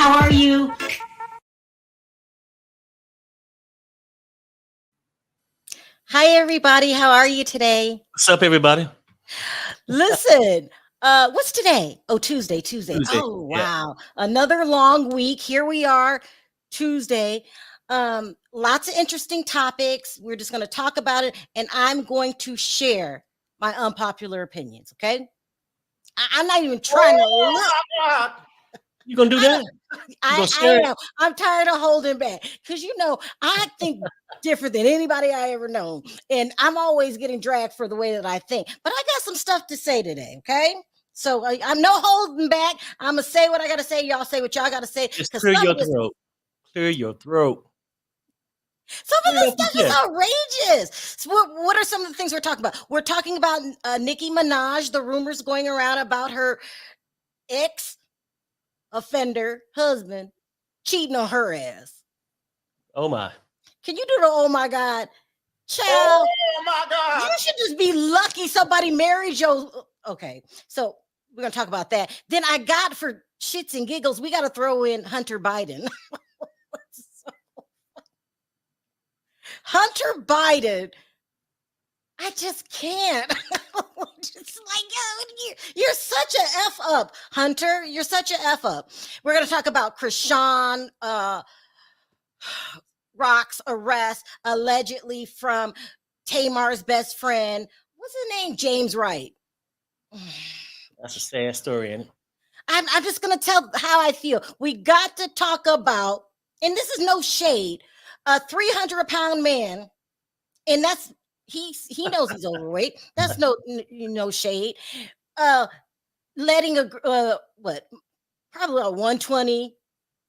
How are you? Hi, everybody. How are you today? What's up, everybody? Listen, what's today? Oh, Tuesday, Tuesday. Tuesday. Oh, Yeah. wow. Another long week. Here we are, Tuesday. Lots of interesting topics. We're just going to talk about it, and I'm going to share my unpopular opinions, okay? I'm not even trying to look. You gonna do that? I share it? am. I'm tired of holding back because I think different than anybody I ever known, and I'm always getting dragged for the way that I think. But I got some stuff to say today. Okay, so I'm no holding back. I'm gonna say what I gotta say. Y'all say what y'all gotta say. Just Because clear your throat. Clear your throat. some of Clear it this up your stuff is chest. outrageous. So what are some of the things we're talking about? We're talking about Nicki Minaj. The rumors going around about her ex offender husband cheating on her ass. Oh my. Can you do the oh my God? Child, Oh my God. you should just be lucky somebody married your. Okay, so we're gonna talk about that. Then I got for shits and giggles, we gotta throw in Hunter Biden. Hunter Biden, I just can't. It's like, you're such a F up, Hunter. You're such a F up. We're gonna talk about Chrisean Rock's arrest, allegedly from Tamar's best friend. What's his name? James Wright. That's a sad story, ain't it? I'm just going to tell how I feel. We got to talk about, and this is no shade, a 300-pound man, and he knows he's overweight. That's no shade. Letting probably a 120,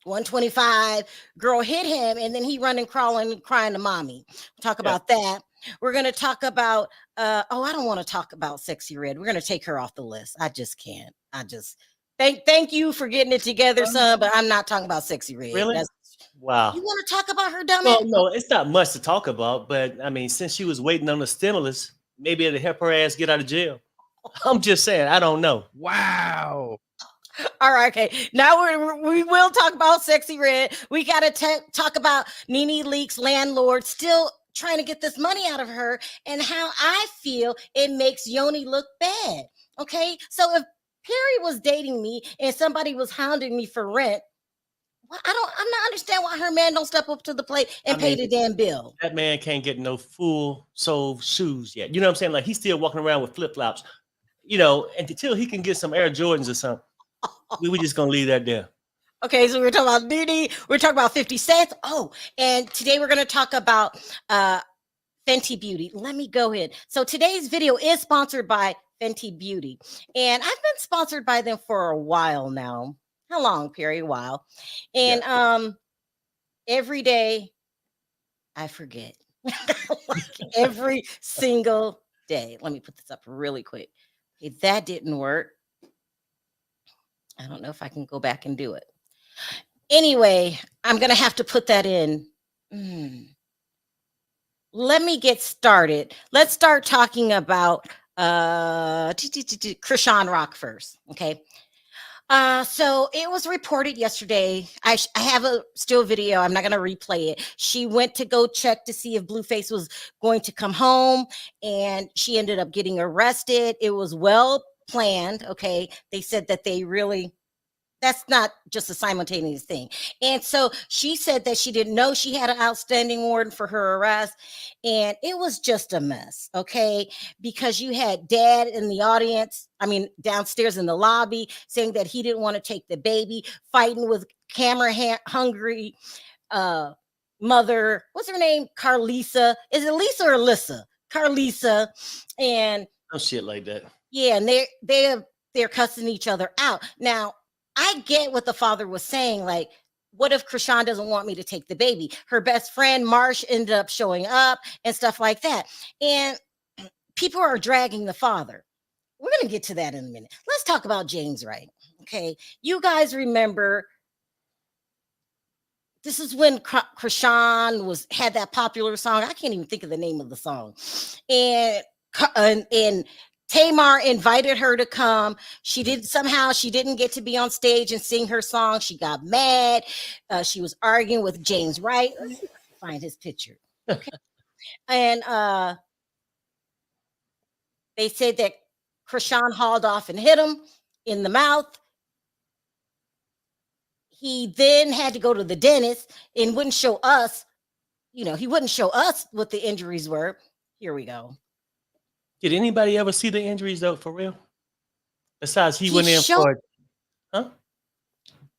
125 girl hit him, and then he running, crawling, crying to mommy. Talk about that. We're going to talk about I don't want to talk about Sexy Red. We're going to take her off the list. I just can't. Thank you for getting it together, son, but I'm not talking about Sexy Red. Really? Wow. You want to talk about her dumb Well, no, it's not much to talk about, but I mean, since she was waiting on the stimulus, maybe it'll help her ass get out of jail. I'm just saying, I don't know. Wow. All right, okay. Now we will talk about Sexy Red. We got to talk about Nene Leakes, landlord, still trying to get this money out of her, and how I feel it makes Yoni look bad. Okay, so if Perry was dating me and somebody was hounding me for rent, well, I'm not understand why her man don't step up to the plate and pay the damn bill. That man can't get no full sole shoes yet. You know what I'm saying? Like, he's still walking around with flip flops. And until he can get some Air Jordans or something, we just gonna leave that there. Okay, so we're talking about Nene. We're talking about 50 Cent. Oh, and today we're going to talk about Fenty Beauty. Let me go ahead. So today's video is sponsored by Fenty Beauty, and I've been sponsored by them for a while now. How long, Perry? A while. And every day I forget. Like every single day. Let me put this up really quick. Okay, that didn't work. I don't know if I can go back and do it. Anyway, I'm going to have to put that in. Let me get started. Let's start talking about Chrisean Rock first. Okay. So it was reported yesterday. I have a still video. I'm not going to replay it. She went to go check to see if Blueface was going to come home, and she ended up getting arrested. It was well planned. Okay. They said that that's not just a simultaneous thing. And so she said that she didn't know she had an outstanding warrant for her arrest. And it was just a mess, okay? Because you had dad in the audience, downstairs in the lobby, saying that he didn't want to take the baby, fighting with camera hungry mother. What's her name? Carlisa. Is it Lisa or Alyssa? Carlisa. And no shit like that. Yeah, and they're cussing each other out. Now, I get what the father was saying. Like, what if Chrisean doesn't want me to take the baby? Her best friend, Marsh, ended up showing up and stuff like that. And people are dragging the father. We're going to get to that in a minute. Let's talk about James Wright. Okay. You guys remember, this is when Chrisean had that popular song. I can't even think of the name of the song. And Tamar invited her to come. She didn't get to be on stage and sing her song. She got mad. She was arguing with James Wright. Let's see if I can find his picture. Okay. And they said that Chrisean hauled off and hit him in the mouth. He then had to go to the dentist and wouldn't show us, he wouldn't show us what the injuries were. Here we go. Did anybody ever see the injuries though, for real? Besides, he went in showed, for, huh?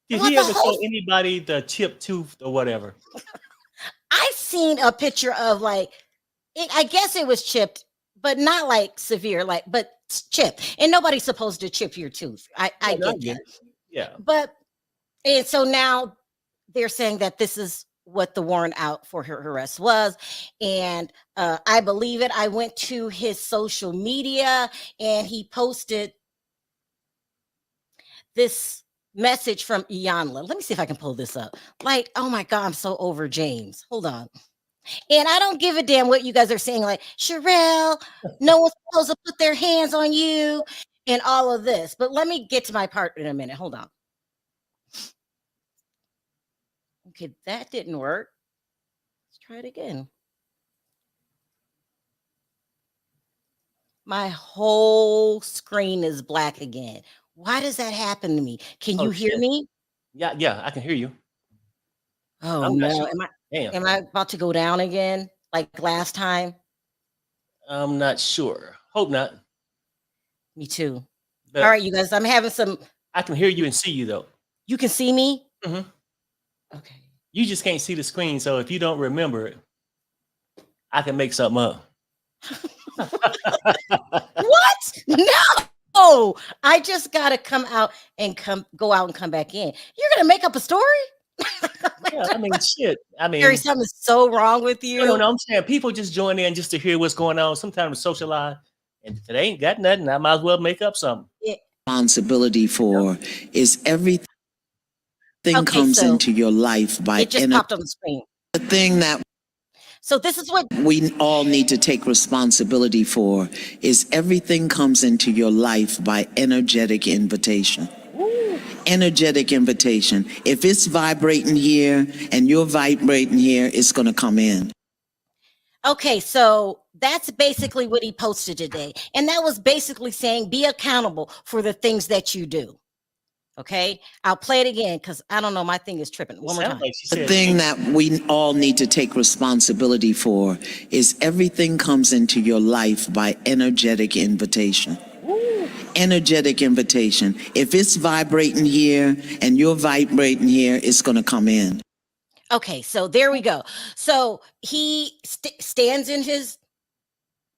Did he ever show anybody the chipped tooth or whatever? I seen a picture of I guess it was chipped, but not like severe, but chipped. And nobody's supposed to chip your tooth. I get that. Yeah. And so now they're saying that this is what the warrant out for her arrest was. And I believe it. I went to his social media and he posted this message from Iyanla. Let me see if I can pull this up. Oh my God, I'm so over James. Hold on. And I don't give a damn what you guys are saying, Sherelle, no one's supposed to put their hands on you and all of this. But let me get to my part in a minute. Hold on. Okay, that didn't work. Let's try it again. My whole screen is black again. Why does that happen to me? Can you hear me? Yeah, I can hear you. Oh no. Sure. Am I about to go down again like last time? I'm not sure. Hope not. Me too. All right, you guys, I'm having some. I can hear you and see you though. You can see me? Mm-hmm. Okay. You just can't see the screen, so if you don't remember it, I can make something up. What? No. I just gotta come out and go out and come back in. You're gonna make up a story? Yeah, I mean, shit. Harry, something's so wrong with you. No, I'm saying people just join in just to hear what's going on. Sometimes socialize, and if it ain't got nothing, I might as well make up something. Responsibility for is everything comes into your life by it just popped on the screen. The thing that so this is what we all need to take responsibility for is everything comes into your life by energetic invitation. Energetic invitation. If it's vibrating here and you're vibrating here, it's going to come in. Okay, so that's basically what he posted today. And that was basically saying be accountable for the things that you do. Okay, I'll play it again because I don't know, my thing is tripping. One more time. The thing that we all need to take responsibility for is everything comes into your life by energetic invitation. Energetic invitation. If it's vibrating here and you're vibrating here, it's going to come in. Okay, so there we go. So he stands in his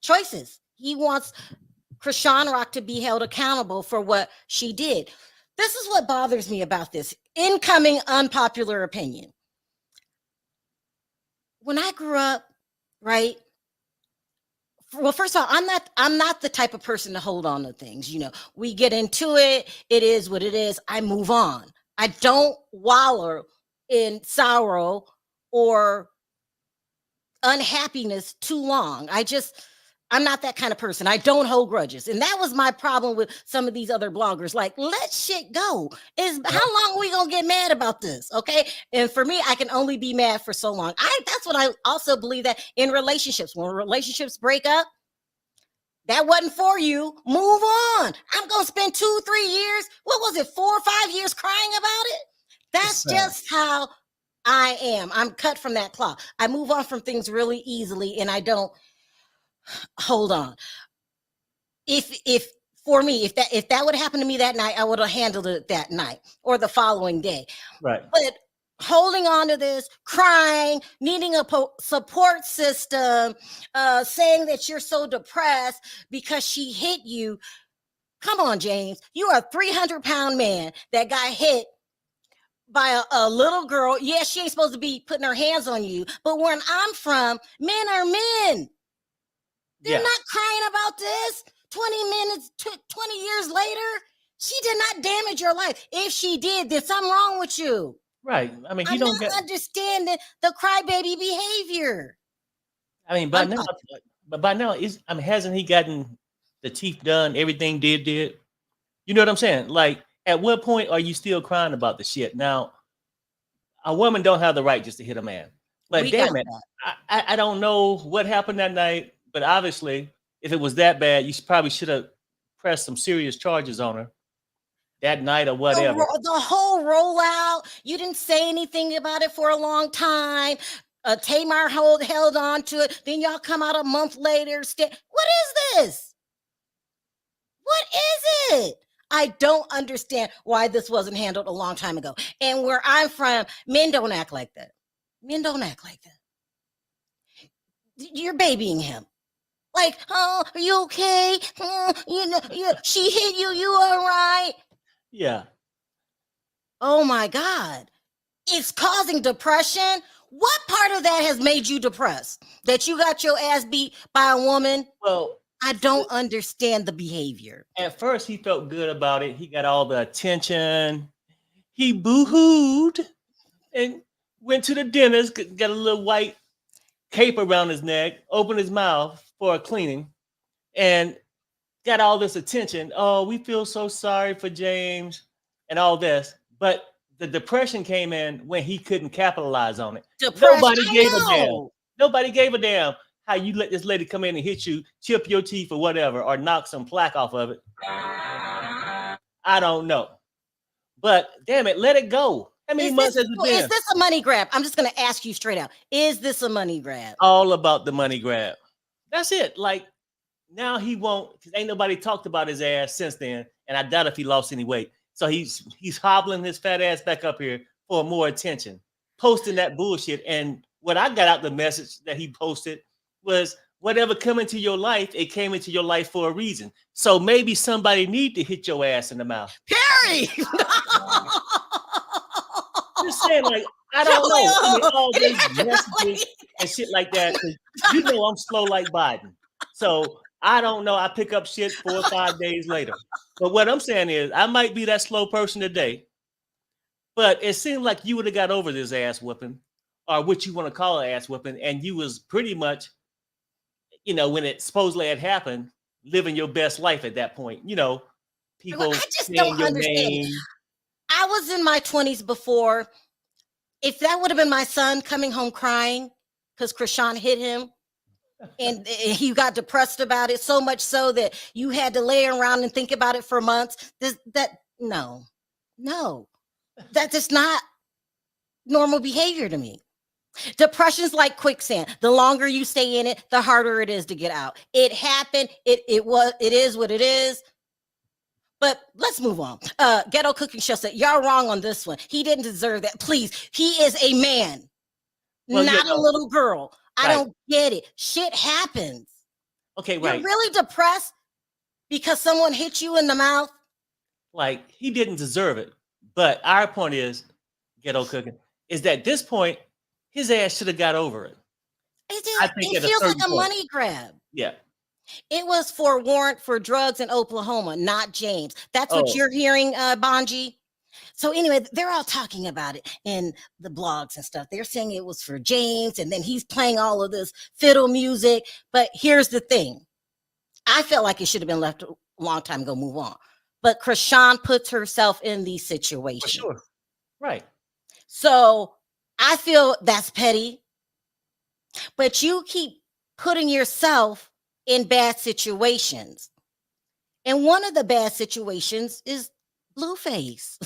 choices. He wants Chrisean Rock to be held accountable for what she did. This is what bothers me about this incoming unpopular opinion. When I grew up, right? Well, first of all, I'm not the type of person to hold on to things. We get into it. It is what it is. I move on. I don't wallow in sorrow or unhappiness too long. I'm not that kind of person. I don't hold grudges. And that was my problem with some of these other bloggers. Let shit go. How long are we going to get mad about this? Okay. And for me, I can only be mad for so long. That's what I also believe, that in relationships, when relationships break up, that wasn't for you. Move on. I'm going to spend 2-3 years. What was it? 4 or 5 years crying about it. That's just how I am. I'm cut from that cloth. I move on from things really easily and I don't hold on. If that would happen to me that night, I would have handled it that night or the following day. Right. But holding on to this, crying, needing a support system, saying that you're so depressed because she hit you. Come on, James. You are a 300-pound man that got hit by a little girl. Yes, she ain't supposed to be putting her hands on you. But where I'm from, men are men. They're not crying about this. 20 years later, she did not damage your life. If she did, there's something wrong with you. Right. I mean, I'm not understanding the crybaby behavior. I mean, by now, hasn't he gotten the teeth done, everything did. You know what I'm saying? Like, at what point are you still crying about the shit? Now, a woman don't have the right just to hit a man. But We got damn it, that. I don't know what happened that night, but obviously, if it was that bad, you probably should have pressed some serious charges on her that night or whatever. The whole rollout, you didn't say anything about it for a long time. Tamar held on to it. Then y'all come out a month later. What is this? What is it? I don't understand why this wasn't handled a long time ago. And where I'm from, men don't act like that. Men don't act like that. You're babying him. Like, oh, are you okay? She hit you. You all right? Yeah. Oh my God. It's causing depression. What part of that has made you depressed? That you got your ass beat by a woman? Well, I don't understand the behavior. at first he felt good about it. He got all the attention. He boo-hooed and went to the dentist, got a little white cape around his neck, opened his mouth for a cleaning, and got all this attention. Oh, we feel so sorry for James and all this. But the depression came in when he couldn't capitalize on it. Nobody gave a damn. Nobody gave a damn how you let this lady come in and hit you, chip your teeth or whatever, or knock some plaque off of it. I don't know. But damn it, let it go. How many months has it been? Is this a money grab? I'm just going to ask you straight out. Is this a money grab? All about the money grab. That's it. Like, now he won't, because ain't nobody talked about his ass since then. And I doubt if he lost any weight. So he's hobbling his fat ass back up here for more attention, posting that bullshit. And what I got out the message that he posted was, whatever come into your life, it came into your life for a reason. So maybe somebody need to hit your ass in the mouth. Perry! Just saying, like, I don't know. I mean, all these messages and shit like that. You know I'm slow like Biden. So I don't know. I pick up shit 4 or 5 days later. But what I'm saying is, I might be that slow person today, but it seemed like you would have got over this ass whooping, or what you want to call an ass whooping, and you was pretty much, you know, when it supposedly had happened, living your best life at that point. You know, people I just saying don't your understand. name. I was in my 20s before. If that would have been my son coming home crying because Chrisean hit him, and he got depressed about it, so much so that you had to lay around and think about it for months. No, that's just not normal behavior to me. Depression's like quicksand. The longer you stay in it, the harder it is to get out. It happened. It is what it is. But let's move on. Ghetto Cooking Show said, y'all wrong on this one. He didn't deserve that. Please, he is a man, not a little girl. Right. I don't get it. Shit happens. Okay, right. You're really depressed because someone hit you in the mouth? Like, he didn't deserve it. But our point is, Ghetto Cooking, is that at this point, his ass should have got over it. It feels like a money grab. Yeah. It was for warrant for drugs in Oklahoma, not James. That's what you're hearing, Bonji. So anyway, they're all talking about it in the blogs and stuff. They're saying it was for James, and then he's playing all of this fiddle music. But here's the thing. I felt like it should have been left a long time ago, move on. But Chrisean puts herself in these situations. For sure. Right. So I feel that's petty. But you keep putting yourself in bad situations. And one of the bad situations is Blueface.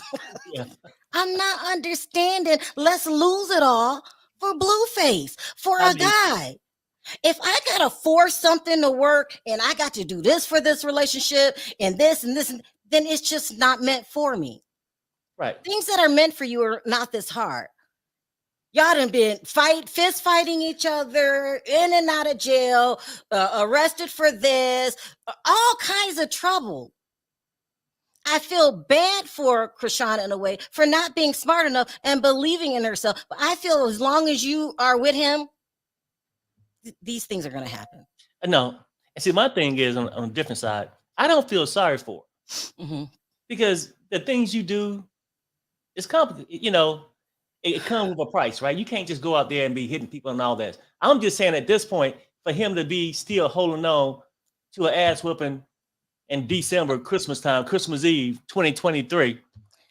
Yeah. I'm not understanding. Let's lose it all for Blueface, for a guy. If I gotta force something to work and I got to do this for this relationship and this, then it's just not meant for me. Right. Things that are meant for you are not this hard. Y'all done been fist fighting each other, in and out of jail, arrested for this, all kinds of trouble. I feel bad for Chrisean in a way for not being smart enough and believing in herself. But I feel as long as you are with him, these things are going to happen. No. And see, my thing is on a different side. I don't feel sorry for her. Because the things you do, it's complicated. You know, it comes with a price, right? You can't just go out there and be hitting people and all that. I'm just saying at this point, for him to be still holding on to an ass whooping in December, Christmas time, Christmas Eve, 2023.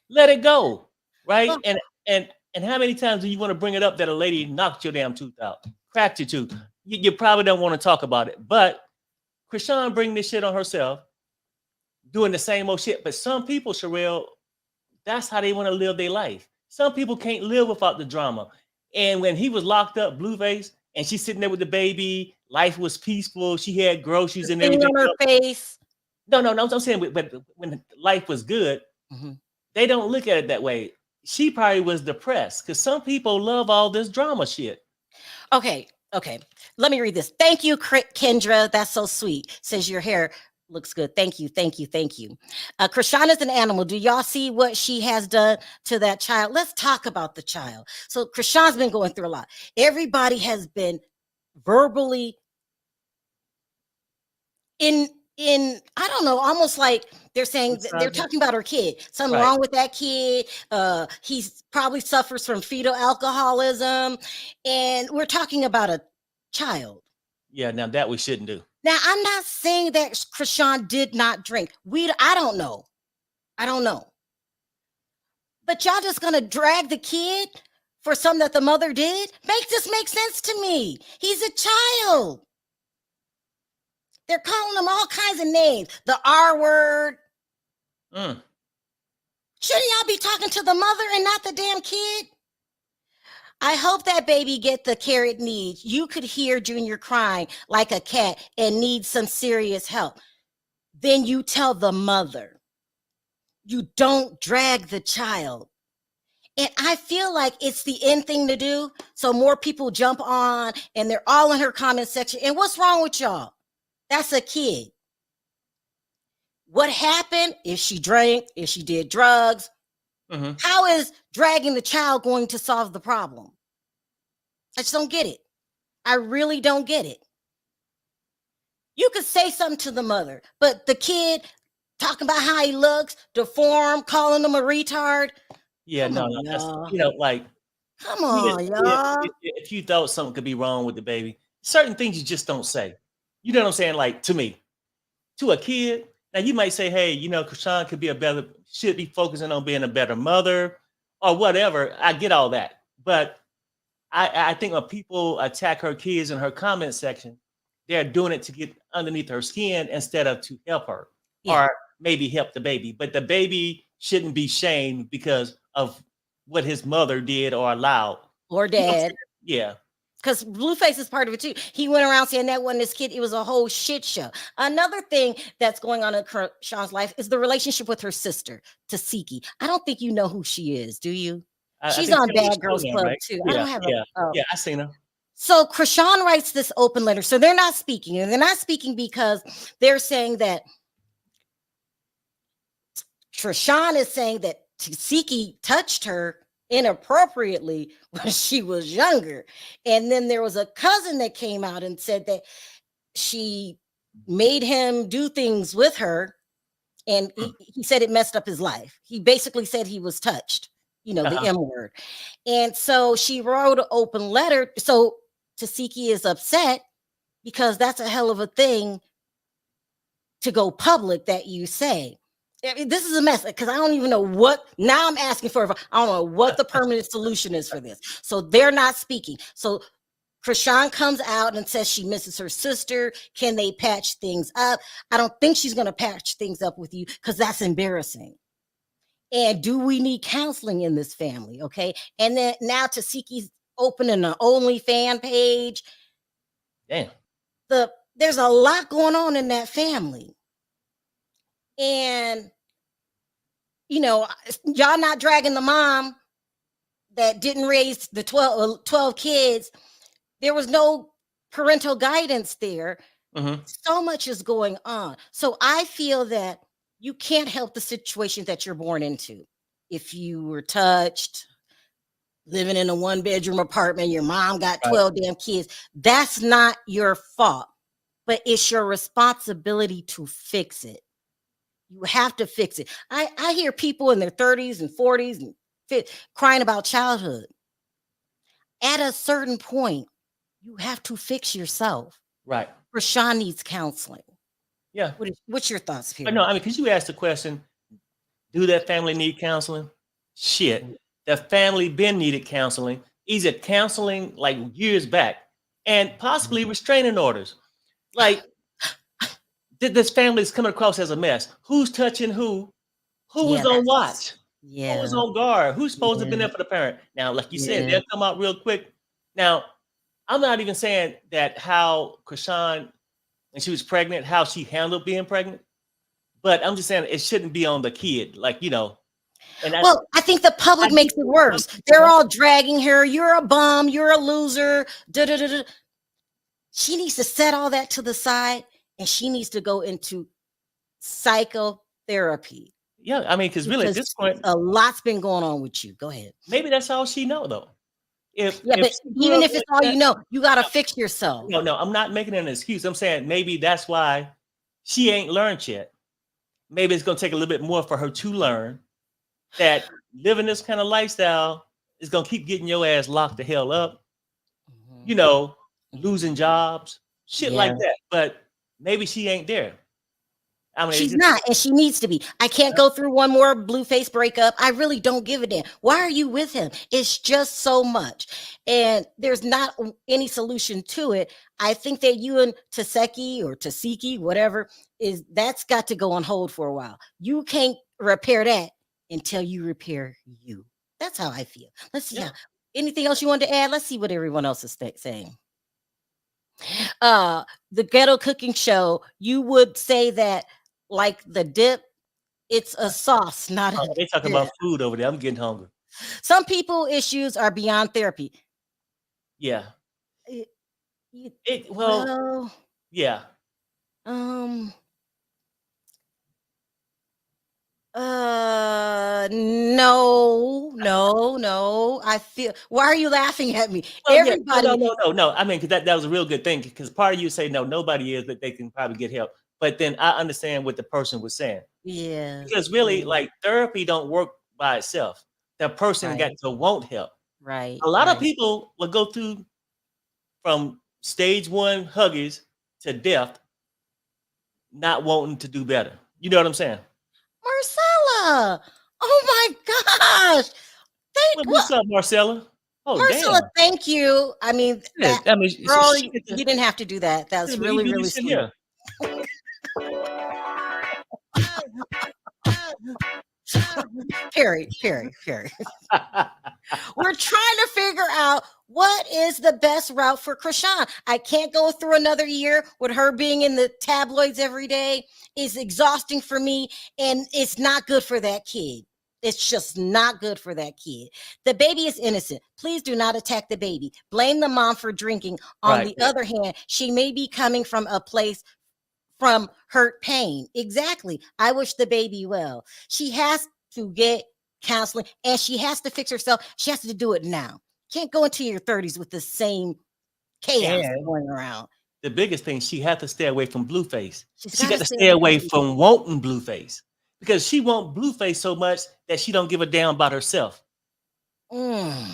Let it go, right? Well, And how many times do you want to bring it up that a lady knocked your damn tooth out, cracked your tooth? You probably don't want to talk about it, but Chrisean bring this shit on herself, doing the same old shit. But some people, Sherelle, that's how they want to live their life. Some people can't live without the drama. And when he was locked up, Blueface, and she's sitting there with the baby, life was peaceful. She had groceries and thing everything on her else. face. No. I'm saying, but when life was good, Mhm. they don't look at it that way. She probably was depressed because some people love all this drama shit. Okay. Let me read this. Thank you, Kendra. That's so sweet. Says your hair looks good. Thank you. Chrisean is an animal. Do y'all see what she has done to that child? Let's talk about the child. So Chrisean's been going through a lot. Everybody has been verbally in I don't know, almost like they're saying they're talking about her kid. Something Right. wrong with that kid. He's probably suffers from fetal alcoholism, and we're talking about a child. Yeah, now that we shouldn't do. Now, I'm not saying that Chrisean did not drink. I don't know. But y'all just gonna drag the kid for something that the mother did? Make this make sense to me. He's a child. They're calling him all kinds of names. The R word. Mm. Shouldn't y'all be talking to the mother and not the damn kid? I hope that baby get the care it needs. You could hear Junior crying like a cat and needs some serious help. Then you tell the mother. You don't drag the child. And I feel like it's the end thing to do. So more people jump on and they're all in her comment section. And what's wrong with y'all? That's a kid. What happened if she drank, if she did drugs? Mm-hmm. How is dragging the child going to solve the problem? I just don't get it. I really don't get it. You could say something to the mother, but the kid talking about how he looks, deformed, calling him a retard. Yeah, Come no, on, that's, y'all. you know, like, Come on, even y'all. if you thought something could be wrong with the baby, certain things you just don't say. You know what I'm saying? Like, to me, to a kid, now you might say, hey, you know, Chrisean should be focusing on being a better mother or whatever. I get all that. But I think when people attack her kids in her comment section, they're doing it to get underneath her skin instead of to help her or maybe help the baby. But the baby shouldn't be shamed because of what his mother did or allowed. Or You know what I'm dad. saying? Yeah. Because Blueface is part of it too. He went around saying that wasn't his kid. It was a whole shit show. Another thing that's going on in Chrisean's life is the relationship with her sister, Tasiki. I don't think you know who she is, do you? She's on Bad Girls Club right? too. Yeah, I don't have yeah, I seen her. So Chrisean writes this open letter. So they're not speaking. And they're not speaking because they're saying that Chrisean is saying that Tasiki touched her inappropriately when she was younger. And then there was a cousin that came out and said that she made him do things with her. And he said it messed up his life. He basically said he was touched, you know, the M word. And so she wrote an open letter. So Tasiki is upset because that's a hell of a thing to go public that you say. I mean, this is a mess because I don't even know what. Now I'm asking for. I don't know what the permanent solution is for this. So they're not speaking. So Chrisean comes out and says she misses her sister. Can they patch things up? I don't think she's going to patch things up with you because that's embarrassing. And do we need counseling in this family? Okay. And then now Tasiki's opening an OnlyFans page. Damn. There's a lot going on in that family. And, you know, y'all not dragging the mom that didn't raise the 12 kids. There was no parental guidance there. Mm-hmm. So much is going on. So I feel that you can't help the situation that you're born into. If you were touched, living in a 1-bedroom apartment, your mom got 12 damn kids, that's not your fault. But it's your responsibility to fix it. You have to fix it. I hear people in their 30s and 40s and 50s crying about childhood. At a certain point, you have to fix yourself. Right. Chrisean needs counseling. Yeah. What's your thoughts, But Pierre? no, I mean, because you asked the question, do that family need counseling? Shit. The family been needed counseling. Either counseling like years back and possibly restraining orders. Like, this family is coming across as a mess. Who's touching who? Who Yeah, was on watch? Who was yeah, on guard? Who's supposed to have been yeah, there for the parent? Now, like you said, yeah. they'll come out real quick. Now, I'm not even saying that how Chrisean, when she was pregnant, how she handled being pregnant, but I'm just saying it shouldn't be on the kid. Like, and Well, I think the I public do makes it think some worse. people They're want. all dragging her. You're a bum. You're a loser. Da, da, da, da. She needs to set all that to the side and she needs to go into psychotherapy Yeah, I mean, because really at this because point, a lot's been going on with you. Go ahead. maybe that's all she know though. If Yeah, if but she grew even up if it's like all that, you know, you got to fix yourself. no, I'm not making an excuse. I'm saying maybe that's why she ain't learned yet. Maybe it's gonna take a little bit more for her to learn that living this kind of lifestyle is gonna keep getting your ass locked the hell up, Mhm. you know, Mhm. losing jobs, shit Yeah. like that. But maybe she ain't there. I mean, it's She's just not, and she needs to be. I can't go through one more Blueface breakup. I really don't give a damn. Why are you with him? It's just so much. And there's not any solution to it. I think that you and Taseki or Tasiki, whatever, that's got to go on hold for a while. You can't repair that until you repair you. That's how I feel. Let's see yeah. how. Anything else you want to add? Let's see what everyone else is saying. The ghetto cooking show, you would say that like the dip, it's a sauce, not a Oh, they talking dip. about food over there. I'm getting hungry. Some people issues are beyond therapy. Yeah. Eh, you- Well, well, yeah. um, no, no, no. I feel. Why are you laughing at me? Well, yeah. Everybody, No. I mean, because that was a real good thing. Because part of you say no, nobody is that they can probably get help. But then I understand what the person was saying. yeah, Because really, yeah, like therapy don't work by itself. The person got right, to want help. right, A lot of right. people will go through from stage one huggies to death, not wanting to do better. You know what I'm saying? Marcella, oh my gosh, Well, what? what's up, Marcella? Oh, Marcella, damn. thank you. I mean, Yeah, that I mean, girl, she get to, you didn't have to do that. That's you really, do really this shit sweet. here. Perry, Perry, Perry. We're trying to figure out what is the best route for Krishan. I can't go through another year with her being in the tabloids every day. It's exhausting for me, and it's not good for that kid. It's just not good for that kid. The baby is innocent. Please do not attack the baby. Blame the mom for drinking. On Right. the other hand, she may be coming from a place from hurt pain. Exactly. I wish the baby well. She has to get counseling and she has to fix herself. She has to do it now. Can't go into your 30s with the same chaos And going around. the biggest thing, she had to stay away from Blueface. She's She got got to to stay stay away from away you. from wanting Blueface because she want Blueface so much that she don't give a damn about herself. Mm.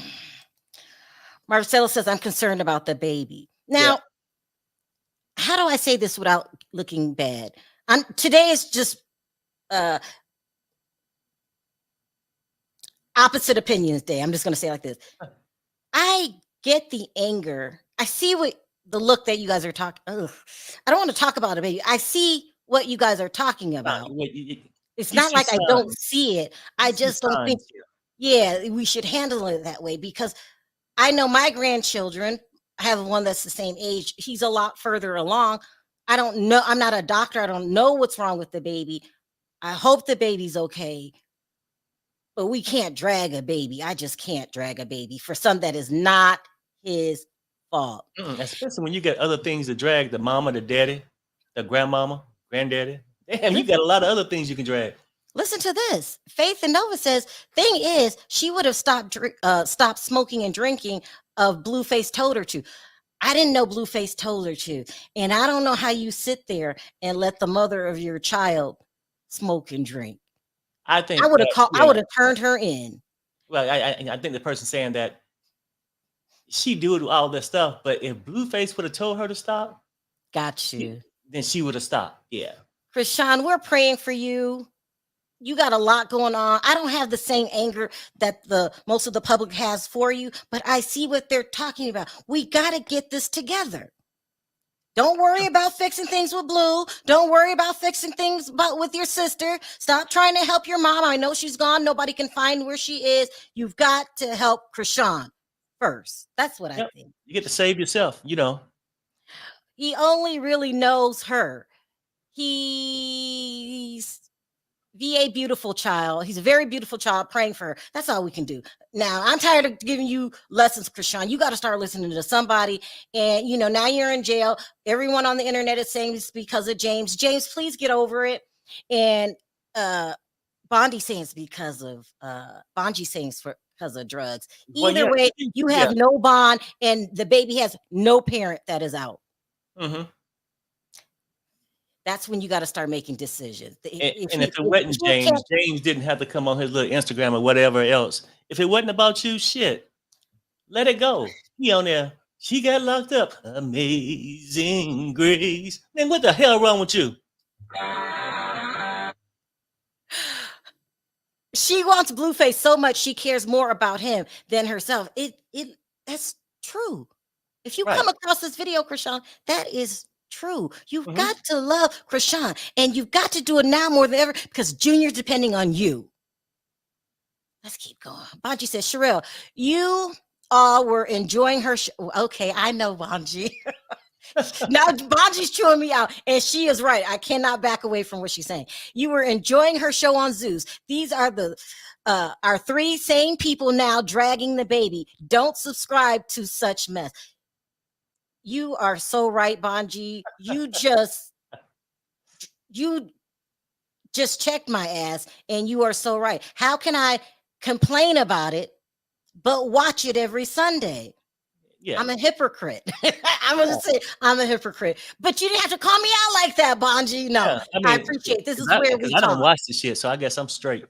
Marcella says, I'm concerned about the baby. Yeah. Now, how do I say this without looking bad? Today is just uh, opposite opinions day. I'm just going to say it like this. I get the anger. I see what the look that you guys are talking. I don't want to talk about it, baby. I see what you guys are talking about. It's You not see like I don't signs. see it. You I see just don't think, signs here. yeah, we should handle it that way because I know my grandchildren. I have one that's the same age. He's a lot further along. I don't know. I'm not a doctor. I don't know what's wrong with the baby. I hope the baby's okay. But we can't drag a baby. I just can't drag a baby for something that is not his fault. Especially when you got other things to drag the mama, the daddy, the grandmama, granddaddy. Damn, you got a lot of other things you can drag. Listen to this. Faith and Nova says, thing is, she would have stopped smoking and drinking of Blueface told her to. I didn't know Blueface told her to. And I don't know how you sit there and let the mother of your child smoke and drink. I think I would have turned her in. well, I think the person saying that she do all this stuff, but if Blueface would have told her to stop, Got you. then she would have stopped. Yeah. Chrisean, we're praying for you. You got a lot going on. I don't have the same anger that the most of the public has for you, but I see what they're talking about. We got to get this together. Don't worry about fixing things with Blue. Don't worry about fixing things with your sister. Stop trying to help your mom. I know she's gone. Nobody can find where she is. You've got to help Chrisean first. That's what I think. You get to save yourself, you know. He only really knows her. He's VA beautiful child. He's a very beautiful child, praying for her. That's all we can do. Now, I'm tired of giving you lessons, Chrisean. You got to start listening to somebody. And, you know, now you're in jail. Everyone on the internet is saying it's because of James. James, please get over it. And Bondi saying it's because of Bonji saying it's because of drugs. Either way, you have no bond, and the baby has no parent that is out. Mm-hmm. That's when you got to start making decisions. If it wasn't James, James didn't have to come on his little Instagram or whatever else. If it wasn't about you, shit, let it go. He on there. She got locked up. Amazing Grace. Man, what the hell wrong with you? She wants Blueface so much she cares more about him than herself. That's true. If you come across this video, Chrisean, that is true. You've got to love Chrisean, and you've got to do it now more than ever because Junior's depending on you. Let's keep going. Bonji says, Sherelle, you all were enjoying her show. Okay, I know Bonji. Now Bonji's chewing me out, and she is right. I cannot back away from what she's saying. You were enjoying her show on Zeus. These are the our three same people now dragging the baby. Don't subscribe to such mess. You are so right, Bonji. You just checked my ass, and you are so right. How can I complain about it, but watch it every Sunday? Yeah. I'm a hypocrite. I'm going to say I'm a hypocrite. But you didn't have to call me out like that, Bonji. No, yeah, I mean, I appreciate this. Is where we I don't watch this shit, so I guess I'm straight.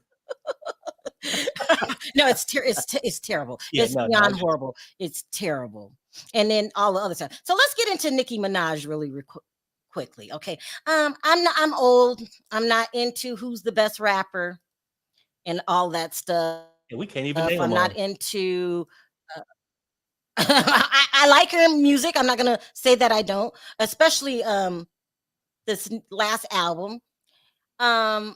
No, it's terrible. Yeah, it's beyond horrible. It's terrible. And then all the other stuff. So let's get into Nicki Minaj really quickly. Okay. I'm old. I'm not into who's the best rapper and all that stuff. Yeah, we can't even name I'm not into I like her music. I'm not gonna say that I don't, especially this last album. Let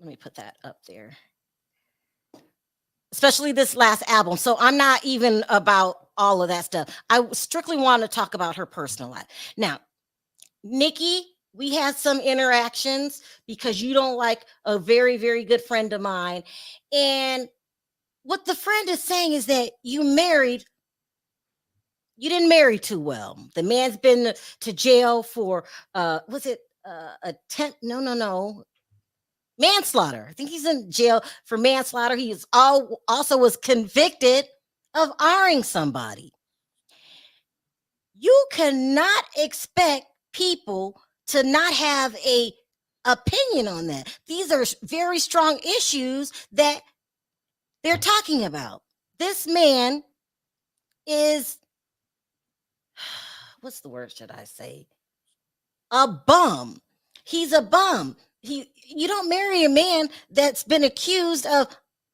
me put that up there. Especially this last album. So I'm not even about all of that stuff. I strictly want to talk about her personal life. Now, Nicki, we had some interactions because you don't like a very, very good friend of mine. And what the friend is saying is that you didn't marry too well. The man's been to jail for, manslaughter. I think he's in jail for manslaughter. He is also was convicted of R-ing somebody. You cannot expect people to not have a opinion on that. These are very strong issues that they're talking about. This man is, what's the word should I say? A bum. He's a bum. You don't marry a man that's been accused of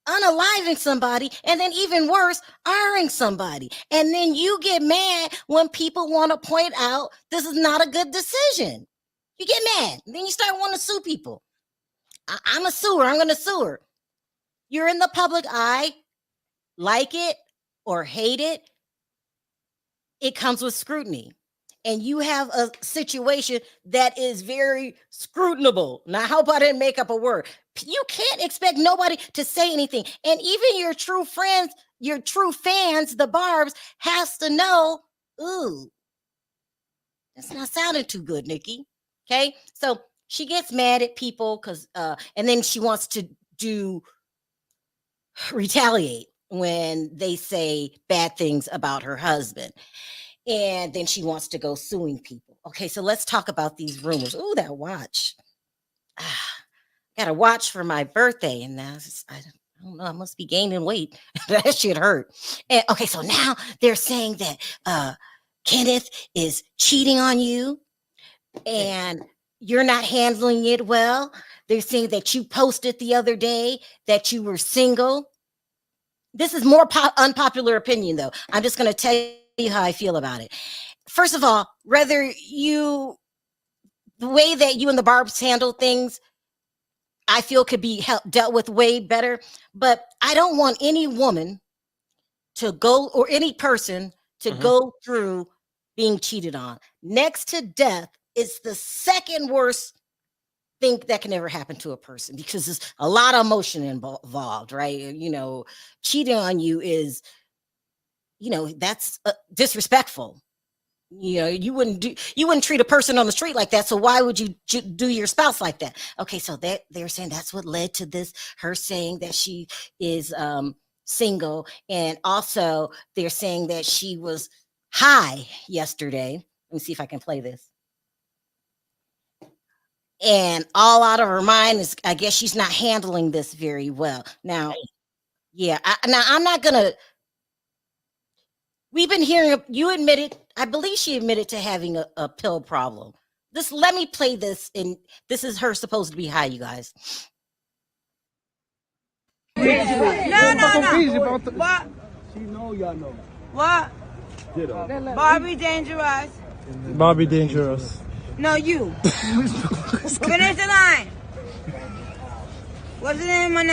unaliving somebody, and then even worse, R-ing somebody. And then you get mad when people want to point out this is not a good decision. You get mad. And then you start wanting to sue people. I'm a suer. I'm going to sue her. You're in the public eye. Like it or hate it, it comes with scrutiny. And you have a situation that is very scrutinable. Now, how about I didn't make up a word? You can't expect nobody to say anything. And even your true friends, your true fans, the Barbs, has to know, ooh, that's not sounding too good, Nicki. Okay? So she gets mad at people because, and then she wants to retaliate when they say bad things about her husband. And then she wants to go suing people. Okay, so let's talk about these rumors. Ooh, that watch. Got a watch for my birthday, and now I don't know. I must be gaining weight. That shit hurt. And, okay, so now they're saying that Kenneth is cheating on you. and you're not handling it well. They're saying that you posted the other day that you were single. This is more unpopular opinion, though. I'm just going to tell you how I feel about it. First of all, the way that you and the Barbs handle things, I feel could be dealt with way better. But I don't want any woman to go, or any person to go through being cheated on. Next to death is the second worst thing that can ever happen to a person, because there's a lot of emotion involved, right? You know, cheating on you is, you know, that's disrespectful. You know, you wouldn't treat a person on the street like that. So why would you do your spouse like that? Okay, so they're saying that's what led to this, her saying that she is single, and also they're saying that she was high yesterday. Let me see if I can play this. And all out of her mind is, I guess she's not handling this very well. Now, yeah, I'm not gonna. We've been hearing you admitted. I believe she admitted to having a pill problem. Let me play this, and this is her supposed to be high, you guys. No. What? She know y'all know. What? Barbie Dangerous. Barbie Dangerous. No, you. Finish the line. What's the name of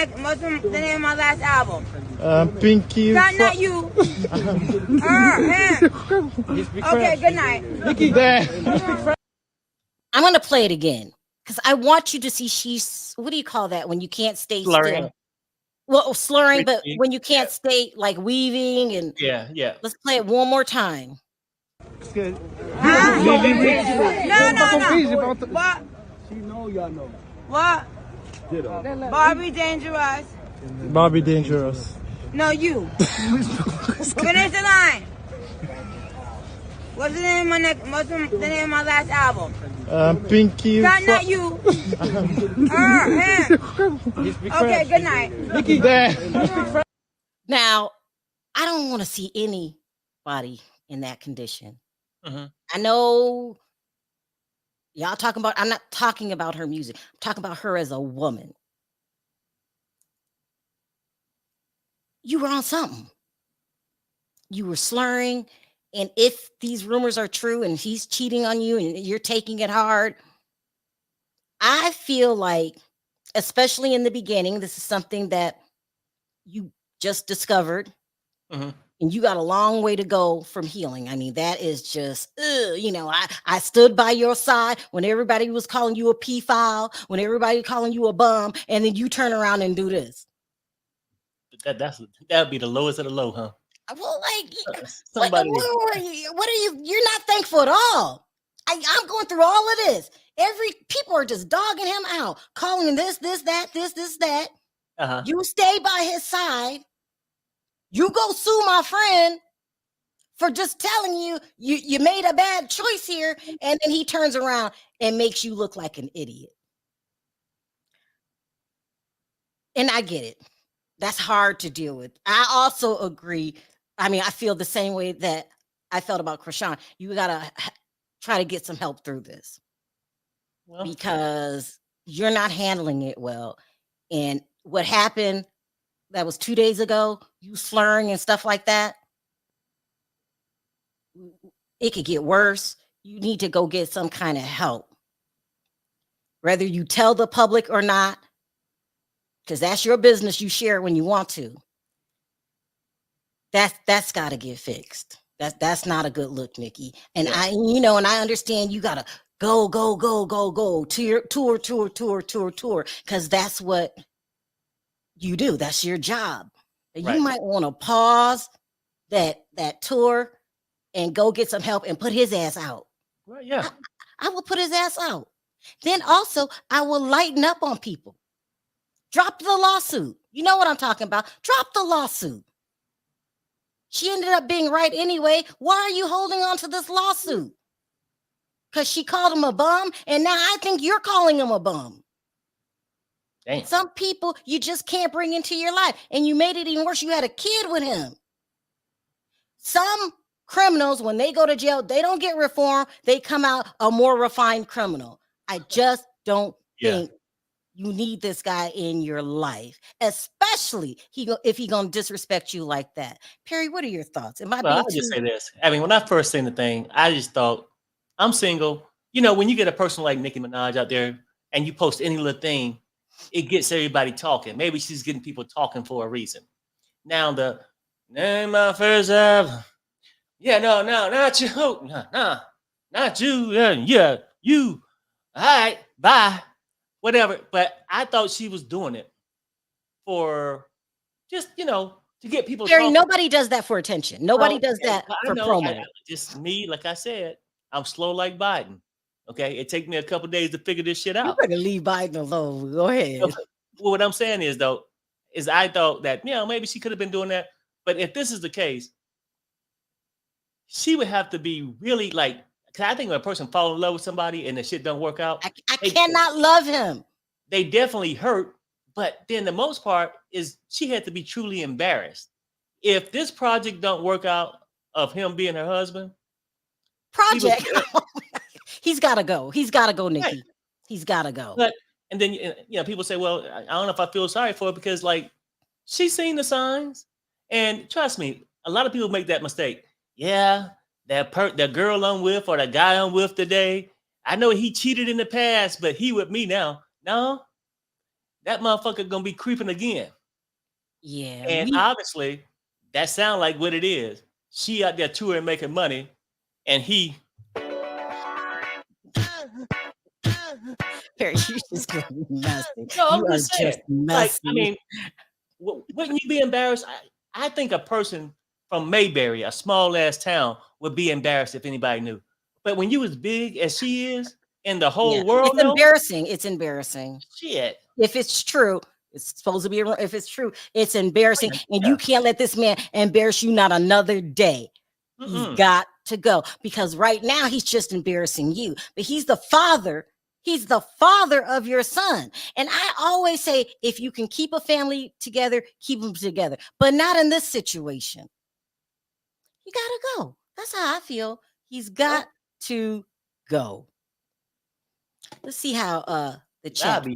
my last album? Pinky. Not you. Him. Okay, good night. Nicky. I'm gonna play it again because I want you to see she's, what do you call that when you can't stay still? Well, slurring, but when you can't stay, like weaving and yeah. Let's play it one more time. No. What? She know y'all know. What? Barbie Dangerous. Barbie Dangerous. No, you. Finish the line. What's the name of my last album? Pinky. Not you. Him. Okay, good night. Nicky. Now, I don't want to see anybody in that condition. I know y'all talking about, I'm not talking about her music. I'm talking about her as a woman. You were on something. You were slurring. And if these rumors are true and he's cheating on you and you're taking it hard, I feel like, especially in the beginning, this is something that you just discovered. And you got a long way to go from healing. I mean, that is just, you know, I stood by your side when everybody was calling you a P-file, when everybody was calling you a bum, and then you turn around and do this. That'd be the lowest of the low, huh? Well, like, somebody. what are you? You're not thankful at all. I'm going through all of this. People are just dogging him out, calling him this, that. You stay by his side. You go sue my friend for just telling you made a bad choice here, and then he turns around and makes you look like an idiot. And I get it. That's hard to deal with. I also agree. I mean, I feel the same way that I felt about Chrisean. You got to try to get some help through this because you're not handling it well. And what happened, that was 2 days ago, you slurring and stuff like that, it could get worse. You need to go get some kind of help. Whether you tell the public or not, because that's your business, you share it when you want to. That's got to get fixed. That's not a good look, Nikki. And I understand you got to go to your tour, because that's what you do. That's your job. Right. You might want to pause that tour and go get some help and put his ass out. Right, yeah. I will put his ass out. Then also, I will lighten up on people. Drop the lawsuit. You know what I'm talking about. Drop the lawsuit. She ended up being right anyway. Why are you holding on to this lawsuit? Because she called him a bum, and now I think you're calling him a bum. Damn. Some people you just can't bring into your life, and you made it even worse. You had a kid with him. Some criminals, when they go to jail, they don't get reformed. They come out a more refined criminal. I just don't think you need this guy in your life, especially if he gonna disrespect you like that. Perry, what are your thoughts? Am I Well, being I'll just say this. I mean, when I first seen the thing, I just thought, I'm single. You know, when you get a person like Nicki Minaj out there and you post any little thing, it gets everybody talking. Maybe she's getting people talking for a reason. Now the name my first love. Yeah, no, not you. No, not you. Yeah, you. All right, bye. Whatever. But I thought she was doing it for just, to get people Perry, talking. nobody does that for attention. Nobody does that I for know. promo. Just me, like I said, I'm slow like Biden. Okay, it takes me a couple days to figure this shit out. You better leave Biden alone. Go ahead. Well, what I'm saying is though, is I thought that maybe she could have been doing that, but if this is the case, she would have to be really like. Cause I think when a person falls in love with somebody and the shit don't work out, I cannot love him. They definitely hurt, but then the most part is she had to be truly embarrassed. If this project don't work out of him being her husband, he's got to go. He's got to go, Nikki. Right. He's got to go. But and then people say, well, I don't know if I feel sorry for her because like she's seen the signs, and trust me, a lot of people make that mistake. Yeah, that girl I'm with or the guy I'm with today, I know he cheated in the past, but he with me now. No, that motherfucker gonna be creeping again. Yeah, and obviously that sounds like what it is. She out there touring, making money, and he. Perry, you just messy. No, I'm you just saying. Like, I mean, wouldn't you be embarrassed? I think a person from Mayberry, a small ass town, would be embarrassed if anybody knew. But when you as big as she is, and the whole world, it's embarrassing. It's embarrassing. Shit. If it's true, it's supposed to be. If it's true, it's embarrassing, and you can't let this man embarrass you not another day. He's got to go because right now he's just embarrassing you. But he's the father. He's the father of your son. And I always say, if you can keep a family together, keep them together, but not in this situation. You got to go. That's how I feel. He's got to go. Let's see how the chat.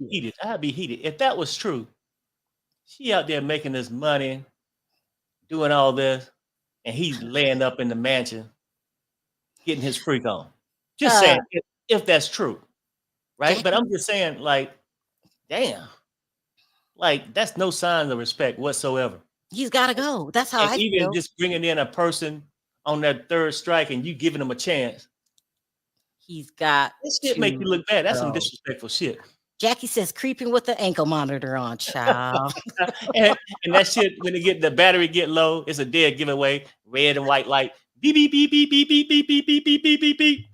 I'd be heated. If that was true, she out there making this money, doing all this, and he's laying up in the mansion, getting his freak on. Just saying, if that's true. Right, but I'm just saying, like, damn, like that's no sign of respect whatsoever. He's got to go. That's how I even feel. Just bringing in a person on that third strike and you giving him a chance. He's got. This shit make you look bad. That's some disrespectful shit. Jackie says, creeping with the ankle monitor on, child. and that shit, when the battery get low, it's a dead giveaway. Red and white light. Beep beep beep beep beep beep beep beep beep beep beep beep beep.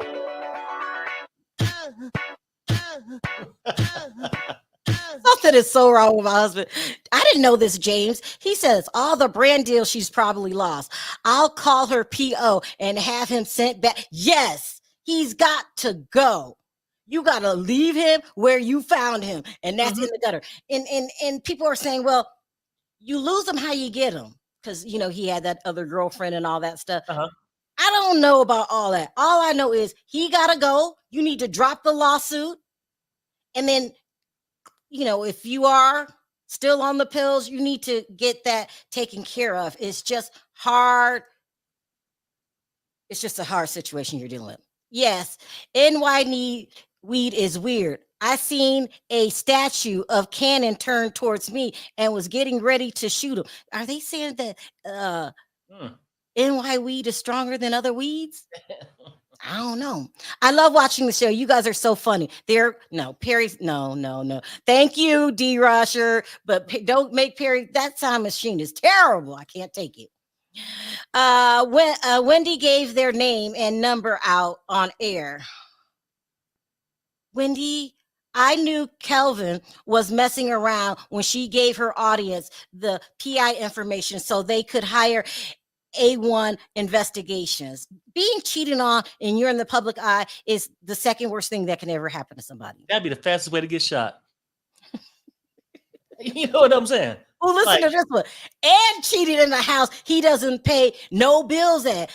Something is so wrong with my husband. I didn't know this, James. He says all the brand deals she's probably lost. I'll call her PO and have him sent back. Yes, he's got to go. You got to leave him where you found him, and that's in the gutter. And people are saying, well, you lose him how you get him, because he had that other girlfriend and all that stuff. I don't know about all that. All I know is he got to go. You need to drop the lawsuit. And then, if you are still on the pills, you need to get that taken care of. It's just hard. It's just a hard situation you're dealing with. Yes, NY weed is weird. I seen a statue of Cannon turn towards me and was getting ready to shoot him. Are they saying that NY weed is stronger than other weeds? I don't know. I love watching the show. You guys are so funny. Perry's no. Thank you, D. Rusher, but don't make Perry. That time machine is terrible. I can't take it. Wendy gave their name and number out on air. Wendy, I knew Kelvin was messing around when she gave her audience the PI information so they could hire A1 investigations. Being cheated on and you're in the public eye is the second worst thing that can ever happen to somebody. That'd be the fastest way to get shot. You know what I'm saying? Oh, listen to this one. And cheated in the house he doesn't pay no bills at.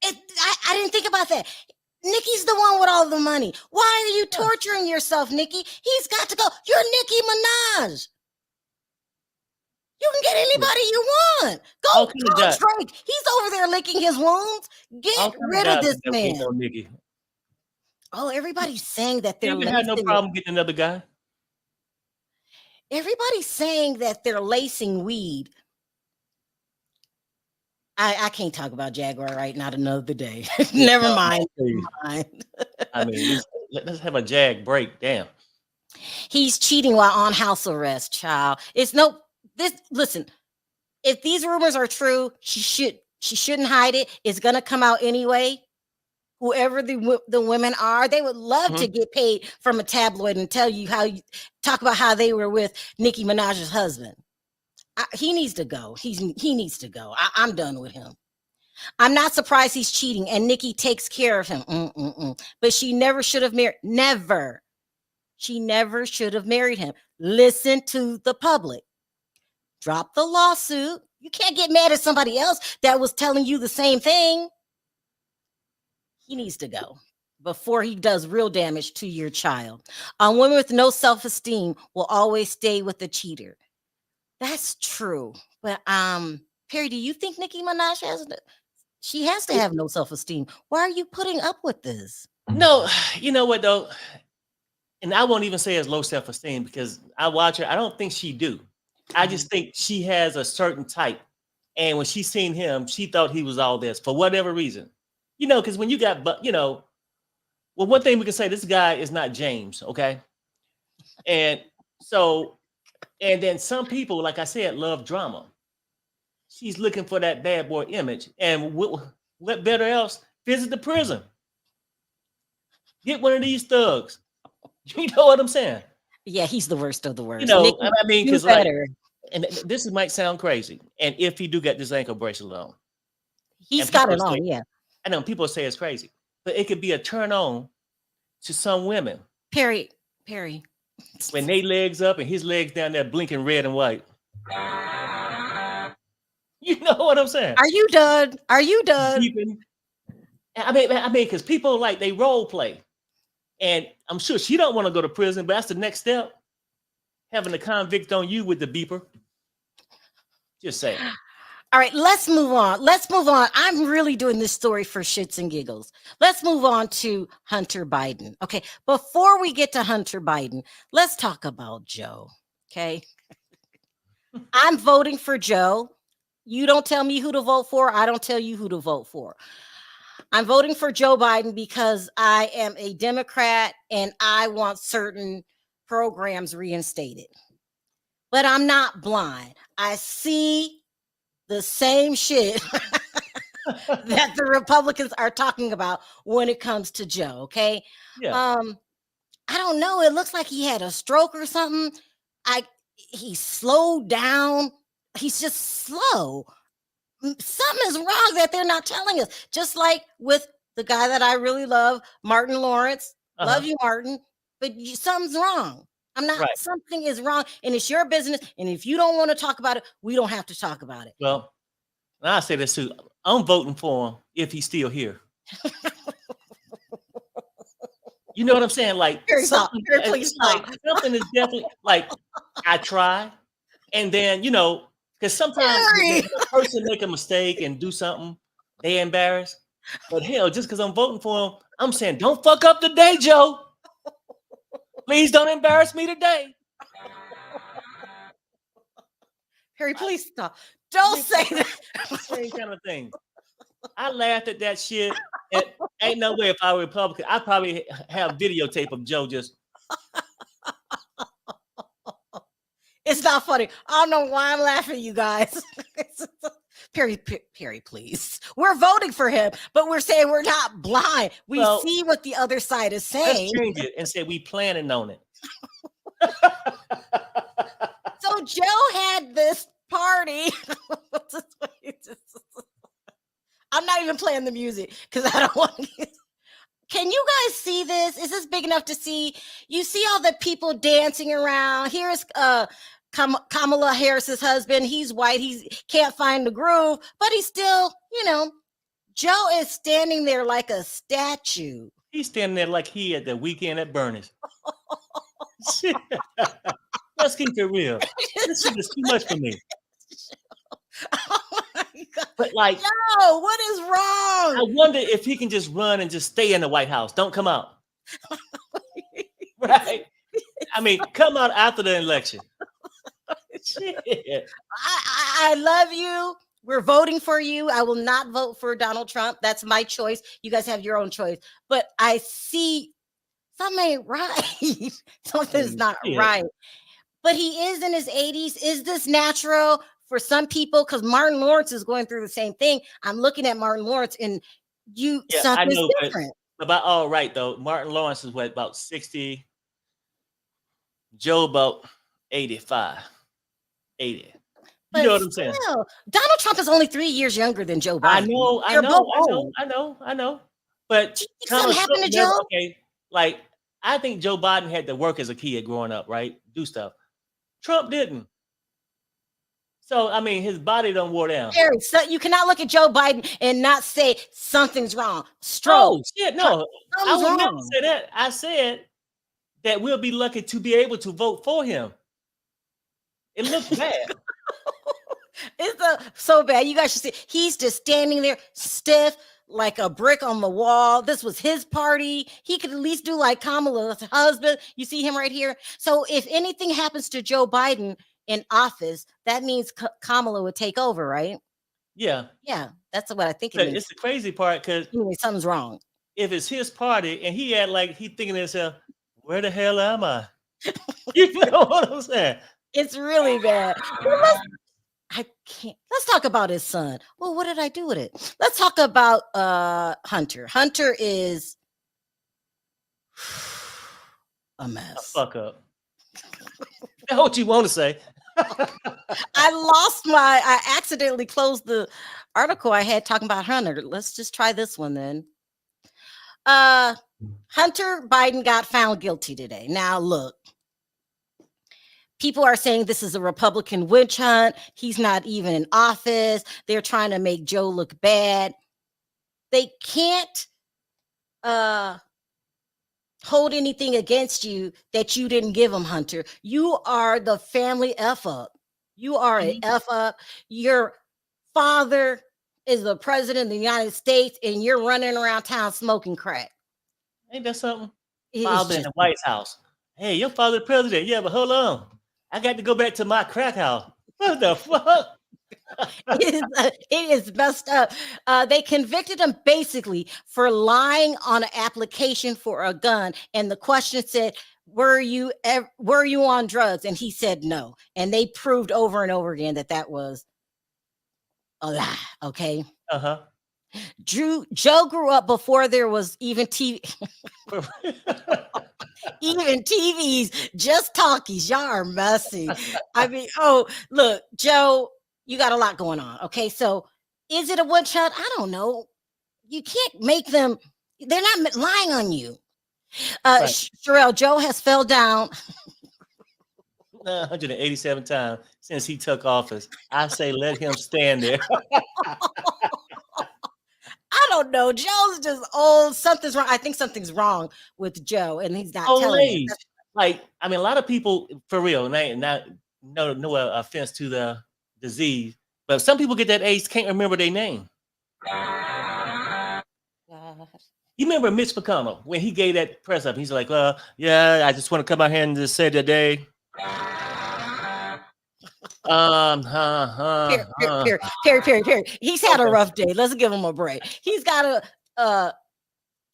I didn't think about that. Nicki's the one with all the money. Why are you torturing yourself, Nicki? He's got to go. You're Nicki Minaj. You can get anybody you want. Go Drake. He's over there licking his wounds. Get rid of this man. Oh, everybody's saying that they're lacing. You had no problem getting another guy. Everybody's saying that they're lacing weed. I can't talk about Jaguar right now another day. Never mind. I mean, let's have a Jag break. Damn. He's cheating while on house arrest, child. Listen, if these rumors are true, she shouldn't hide it. It's gonna come out anyway. Whoever the women are, they would love to get paid from a tabloid and tell you talk about how they were with Nicki Minaj's husband. He needs to go. He needs to go. I'm done with him. I'm not surprised he's cheating, and Nicki takes care of him. But she never should have married. Never. She never should have married him. Listen to the public. Drop the lawsuit. You can't get mad at somebody else that was telling you the same thing. He needs to go before he does real damage to your child. A woman with no self-esteem will always stay with the cheater. That's true. But Perry, do you think Nicki Minaj has to have no self-esteem? Why are you putting up with this? No, you know what though? And I won't even say it's low self-esteem because I watch her. I don't think she do. I just think she has a certain type. And when she seen him, she thought he was all this for whatever reason. You know, because when you got, well, one thing we can say, this guy is not James, okay? And so, and then some people, like I said, love drama. She's looking for that bad boy image. And what better else? Visit the prison. Get one of these thugs. You know what I'm saying? Yeah, he's the worst of the worst. You know, Nicki, I mean, because and this might sound crazy. And if he do get this ankle bracelet on. He's got it on, yeah. I know people say it's crazy, but it could be a turn on to some women. Perry. When they legs up and his legs down there blinking red and white. You know what I'm saying? Are you done? I mean, because people like they role play. And I'm sure she don't want to go to prison, but that's the next step. Having a convict on you with the beeper. Just saying. All right, let's move on. I'm really doing this story for shits and giggles. Let's move on to Hunter Biden. Okay, before we get to Hunter Biden, let's talk about Joe. Okay. I'm voting for Joe. You don't tell me who to vote for. I don't tell you who to vote for. I'm voting for Joe Biden because I am a Democrat and I want certain programs reinstated. But I'm not blind. I see the same shit that the Republicans are talking about when it comes to Joe, okay? Yeah. I don't know. It looks like he had a stroke or something. He slowed down. He's just slow. Something is wrong that they're not telling us. Just like with the guy that I really love, Martin Lawrence. Love you, Martin. But something's wrong. Something is wrong. And it's your business. And if you don't want to talk about it, we don't have to talk about it. Well, I say this too. I'm voting for him if he's still here. You know what I'm saying? Like something is definitely like I try. And then, because sometimes when a person make a mistake and do something, they embarrassed. But hell, just because I'm voting for him, I'm saying, don't fuck up today, Joe. Please don't embarrass me today. Harry, please stop. Don't say that. Same kind of thing. I laughed at that shit. And ain't no way if I were Republican, I'd probably have videotape of Joe just. It's not funny. I don't know why I'm laughing, you guys. Perry, please. We're voting for him, but we're saying we're not blind. We see what the other side is saying. Let's change it and say we planning on it. So Joe had this party. I'm not even playing the music because I don't want to. Can you guys see this? Is this big enough to see? You see all the people dancing around. Here's Kamala Harris's husband. He's white. He can't find the groove, but he's still, Joe is standing there like a statue. He's standing there like he at the weekend at Bernie's. Let's keep it real. This shit is too much for me. Oh my God. But like, Joe, what is I wrong? wonder if he can just run and just stay in the White House. Don't come out. Right? I mean, come out after the election. Shit. I love you. We're voting for you. I will not vote for Donald Trump. That's my choice. You guys have your own choice. But I see something ain't right. Something's not right. But he is in his 80s. Is this natural for some people? Because Martin Lawrence is going through the same thing. I'm looking at Martin Lawrence and something's different. About all right, though. Martin Lawrence is what, about 60? Joe about 85. 80. You know what I'm saying? Donald Trump is only 3 years younger than Joe Biden. I know. But something happened to Joe? Okay, like I think Joe Biden had to work as a kid growing up, right? Do stuff. Trump didn't. So I mean, his body don't wore down. Harry, so you cannot look at Joe Biden and not say something's wrong. Stroke. Oh shit, no. I would never say that. I said that we'll be lucky to be able to vote for him. It looks bad. It's so bad. You guys should see. He's just standing there stiff like a brick on the wall. This was his party. He could at least do like Kamala's husband. You see him right here. So if anything happens to Joe Biden in office, that means Kamala would take over, right? Yeah. Yeah, that's what I think it means. It's the crazy part because something's wrong. If it's his party and he had like he thinking to himself, where the hell am I? You know what I'm saying? It's really bad. Well, I can't. Let's talk about his son. Well, what did I do with it? Let's talk about Hunter. Hunter is a mess. Fuck up. That's what you want to say. I accidentally closed the article I had talking about Hunter. Let's just try this one then. Hunter Biden got found guilty today. Now look. People are saying this is a Republican witch hunt. He's not even in office. They're trying to make Joe look bad. They can't hold anything against you that you didn't give them, Hunter. You are the family F up. You are an F up. Your father is the president of the United States, and you're running around town smoking crack. Ain't that something? Father in the White House. Hey, your father the president. Yeah, but hold on. I got to go back to my crack house. What the fuck? It is messed up. They convicted him basically for lying on an application for a gun. And the question said, were you on drugs? And he said no. And they proved over and over again that was a lie. Okay. Uh-huh. Joe grew up before there was even TV. Even TVs, just talkies. Y'all are messy. I mean, look, Joe, you got a lot going on. Okay, so is it a witch hunt? I don't know. You can't make them. They're not lying on you. Right. Sherelle, Joe has fell down 187 times since he took office. I say let him stand there. I don't know. Joe's just old. Something's wrong. I think something's wrong with Joe, and he's not telling you. Like, I mean, a lot of people, for real, no offense to the disease, but some people get that age, can't remember their name. You remember Mitch McConnell when he gave that press up? He's like, yeah, I just want to come out here and just say today. Perry. He's had a rough day. Let's give him a break. He's got to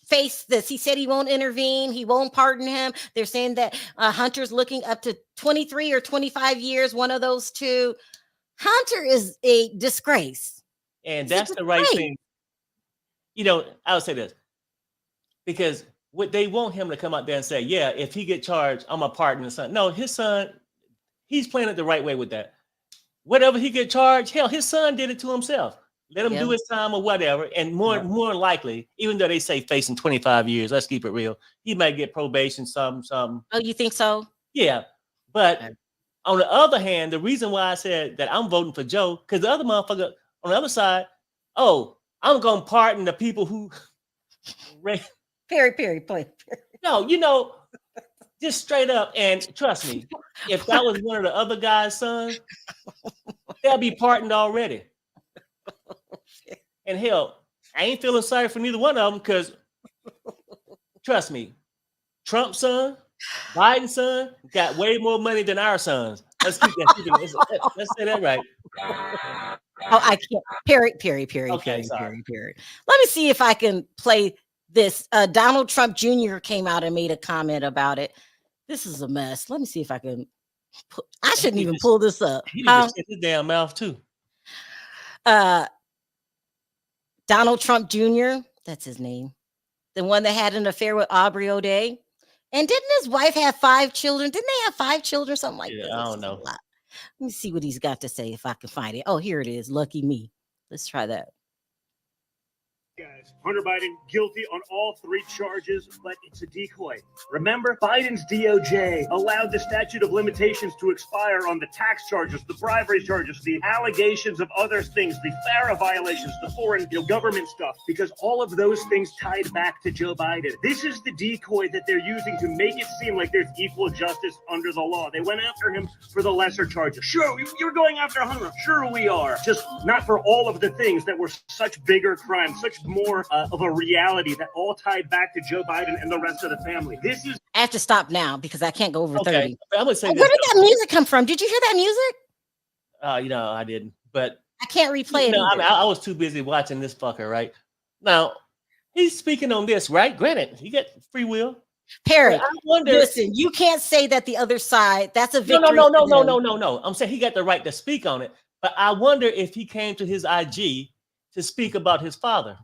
face this. He said he won't intervene. He won't pardon him. They're saying that Hunter's looking up to 23 or 25 years, one of those two. Hunter is a disgrace. And that's the right thing. You know, I would say this. Because what they want him to come out there and say, yeah, if he get charged, I'm a pardon his son. No, his son, he's playing it the right way with that. Whatever he get charged, hell, his son did it to himself. Let him do his time or whatever. And more likely, even though they say facing 25 years, let's keep it real, he might get probation, something. Oh, you think so? Yeah. But on the other hand, the reason why I said that I'm voting for Joe, because the other motherfucker on the other side, I'm gonna pardon the people who Perry, play. No, just straight up, and trust me, if that was one of the other guy's sons, they'll be pardoned already. And hell, I ain't feeling sorry for neither one of them because trust me, Trump's son, Biden's son got way more money than our sons. Let's keep that. Let's say that right. Oh, I can't. Perry. Okay, sorry. Perry. Let me see if I can play this. Donald Trump Jr. came out and made a comment about it. This is a mess. Let me see if I can. I shouldn't even pull this up. He need to shut his damn mouth too. Donald Trump Jr. That's his name. The one that had an affair with Aubrey O'Day. And didn't his wife have 5 children? Didn't they have 5 children? Something like that. I don't know. Let me see what he's got to say if I can find it. Oh, here it is. Lucky me. Let's try that. Guys, Hunter Biden guilty on all 3 charges, but it's a decoy. Remember, Biden's DOJ allowed the statute of limitations to expire on the tax charges, the bribery charges, the allegations of other things, the FARA violations, the foreign government stuff, because all of those things tied back to Joe Biden. This is the decoy that they're using to make it seem like there's equal justice under the law. They went after him for the lesser charges. Sure, you're going after Hunter. Sure we are. Just not for all of the things that were such bigger crimes, such more of a reality that all tied back to Joe Biden and the rest of the family. This is. I have to stop now because I can't go over 30. I'm gonna say where did that music come from? Did you hear that music? I didn't, but I can't replay it. I was too busy watching this fucker. Right now, he's speaking on this. Right, granted, he got free will. Perry, I wonder. Listen, you can't say that the other side. That's a victory. No. I'm saying he got the right to speak on it, but I wonder if he came to his IG to speak about his father.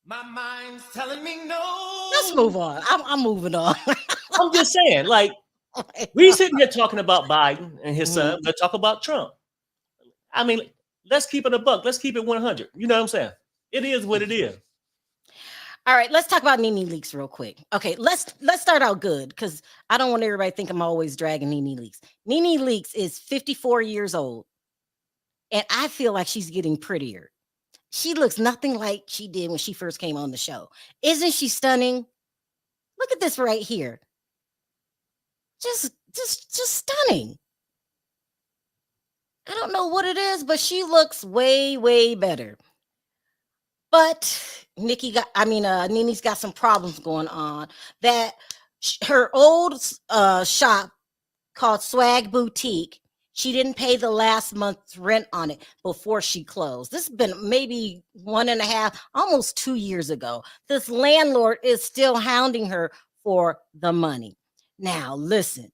My mind's telling me no. Let's move on. I'm moving on. I'm just saying, like, we sitting here talking about Biden and his son. Let's talk about Trump. I mean, let's keep it a buck. Let's keep it 100. You know what I'm saying? It is what it is. All right, let's talk about Nene Leakes real quick. Okay, let's start out good because I don't want everybody to think I'm always dragging Nene Leakes. Nene Leakes is 54 years old, and I feel like she's getting prettier. She looks nothing like she did when she first came on the show. Isn't she stunning? Look at this right here. Just stunning. I don't know what it is, but she looks way, way better. But Nene's got some problems going on. That her old shop called Swag Boutique, she didn't pay the last month's rent on it before she closed. This has been maybe 1.5, almost 2 years ago. This landlord is still hounding her for the money. Now, listen,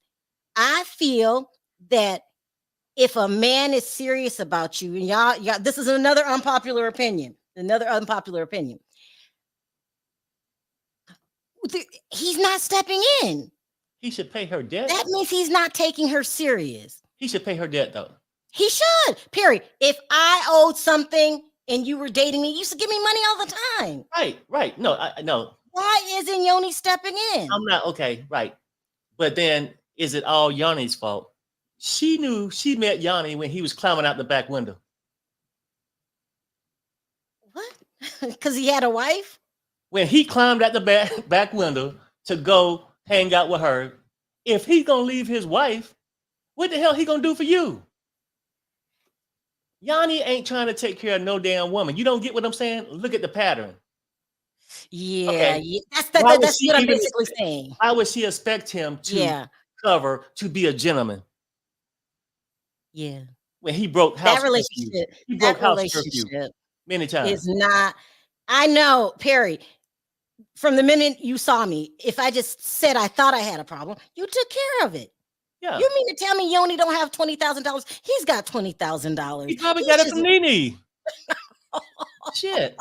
I feel that if a man is serious about you, and y'all, this is another unpopular opinion. He's not stepping in. He should pay her debt. That means he's not taking her serious. He should pay her debt, though. He should. Perry, if I owed something and you were dating me, you used to give me money all the time. Right. No, no. Why isn't Yoni stepping in? I'm not. Okay, right. But then, is it all Yoni's fault? She knew she met Yoni when he was climbing out the back window. What? Because he had a wife? When he climbed out the back window to go hang out with her, if he's going to leave his wife, what the hell he going to do for you? Yanni ain't trying to take care of no damn woman. You don't get what I'm saying? Look at the pattern. Yeah, okay. Yeah. That's what I'm basically saying. Why would she expect him to cover to be a gentleman? Yeah. When he broke house that relationship, curfew. He broke house curfew many times. It's not. I know, Perry. From the minute you saw me, if I just said I thought I had a problem, you took care of it. Yeah. You mean to tell me Yoni don't have $20,000? He's got $20,000. He probably got it from Nene. Shit.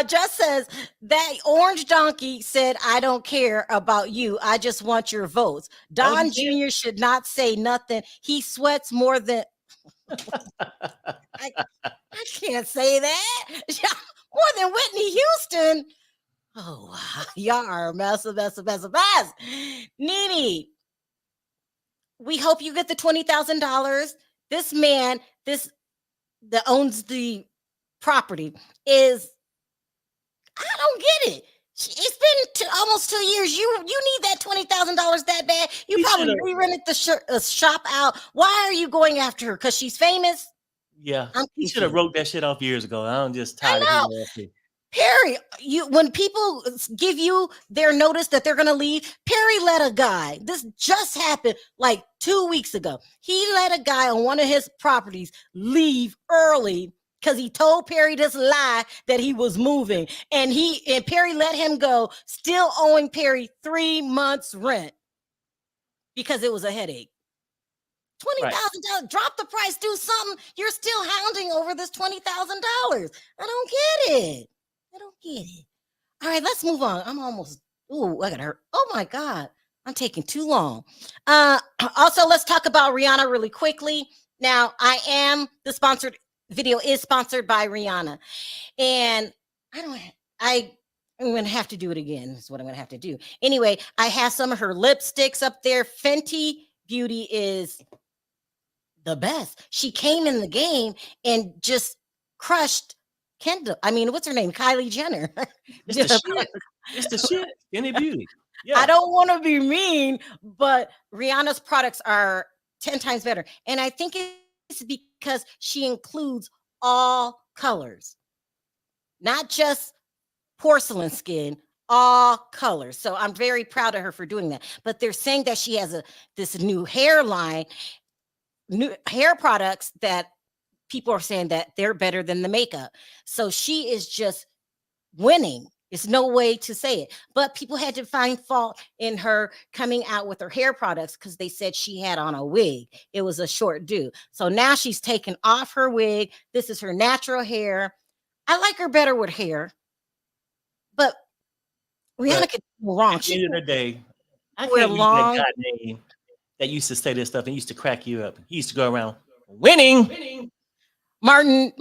Just says that orange donkey said, I don't care about you. I just want your votes. Don Jr. should not say nothing. He sweats more than I can't say that. More than Whitney Houston. Oh, wow. Y'all are a mess. Nene, we hope you get the $20,000. this man, this that owns the property is, I don't get it. It's been almost 2 years. You need that $20,000 that bad. You He probably shoulda- re-rented the shop out. Why are you going after her? Because she's famous? Yeah, I'm he should have confused. wrote that shit off years ago. I'm just I tired of know. hearing that shit. Perry, when people give you their notice that they're gonna leave, Perry let a guy. This just happened like 2 weeks ago. He let a guy on one of his properties leave early because he told Perry this lie that he was moving, and Perry let him go, still owing Perry 3 months rent because it was a headache. $20,000. Drop the price, do something. You're still hounding over this $20,000. I don't get it. I don't get it. All right, let's move on. I'm almost. Ooh, I got hurt. Oh my God, I'm taking too long. Also, let's talk about Rihanna really quickly. Now, the sponsored video is sponsored by Rihanna, and I'm gonna have to do it again. That's what I'm gonna have to do. Anyway, I have some of her lipsticks up there. Fenty Beauty is the best. She came in the game and just crushed Kendall. I mean, what's her name? Kylie Jenner. It's the shit. It's the shit. Any beauty. Yeah. I don't want to be mean, but Rihanna's products are 10 times better. And I think it's because she includes all colors, not just porcelain skin, all colors. So I'm very proud of her for doing that. But they're saying that she has this new hairline, new hair products that people are saying that they're better than the makeup. So she is just winning. It's no way to say it. But people had to find fault in her coming out with her hair products because they said she had on a wig. It was a short do. So now she's taken off her wig. This is her natural hair. I like her better with hair. But Rihanna could go wrong. At the end of the day, I wear can't use long- that guy name that used to say this stuff and used to crack you up. He used to go around winning. Martin.